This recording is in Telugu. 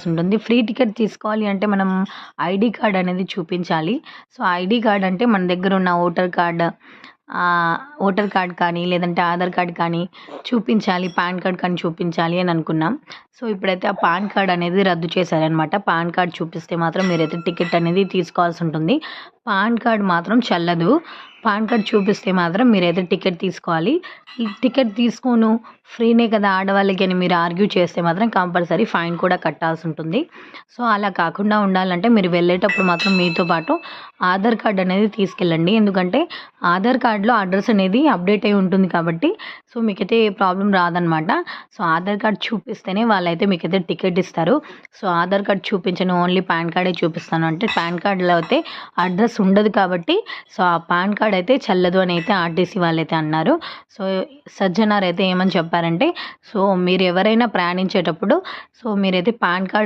ఉంటుంది. ఫ్రీ టికెట్ తీసుకోవాలి అంటే మనం ఐడీ కార్డ్ అనేది చూపించాలి. సో, ఐడీ కార్డ్ అంటే మన దగ్గర ఉన్న ఓటర్ కార్డ్ కానీ, లేదంటే ఆధార్ కార్డ్ కానీ చూపించాలి. పాన్ కార్డ్ కానీ చూపించాలి అని అనుకున్నాం. సో, ఇప్పుడైతే ఆ పాన్ కార్డ్ అనేది రద్దు చేశారనమాట. పాన్ కార్డ్ చూపిస్తే మాత్రం మీరైతే టికెట్ అనేది తీసుకోవాల్సి ఉంటుంది. పాన్ కార్డ్ మాత్రం చెల్లదు. పాన్ కార్డ్ చూపిస్తే మాత్రం మీరైతే టికెట్ తీసుకోవాలి. ఈ టికెట్ తీసుకోను ఫ్రీనే కదా ఆడవాళ్ళకి అని మీరు ఆర్గ్యూ చేస్తే మాత్రం కంపల్సరీ ఫైన్ కూడా కట్టాల్సి ఉంటుంది. సో, అలా కాకుండా ఉండాలంటే మీరు వెళ్ళేటప్పుడు మాత్రం మీతో పాటు ఆధార్ కార్డ్ అనేది తీసుకెళ్ళండి. ఎందుకంటే ఆధార్ కార్డ్‌లో అడ్రస్ అనేది అప్డేట్ అయి ఉంటుంది కాబట్టి సో, మీకైతే ఏ ప్రాబ్లమ్ రాదనమాట. సో, ఆధార్ కార్డ్ చూపిస్తేనే వాళ్ళైతే మీకైతే టికెట్ ఇస్తారు. సో, ఆధార్ కార్డ్ చూపించను ఓన్లీ పాన్ కార్డే చూపిస్తాను అంటే పాన్ కార్డ్‌లో అయితే అడ్రస్ ఉండదు కాబట్టి సో, ఆ పాన్ కార్డ్ అయితే చెల్లదు అని అయితే ఆర్టీసీ వాళ్ళైతే అన్నారు. సో, సజ్జనార్ అయితే ఏమని చెప్పారంటే సో, మీరు ఎవరైనా ప్రయాణించేటప్పుడు సో, మీరైతే పాన్ కార్డ్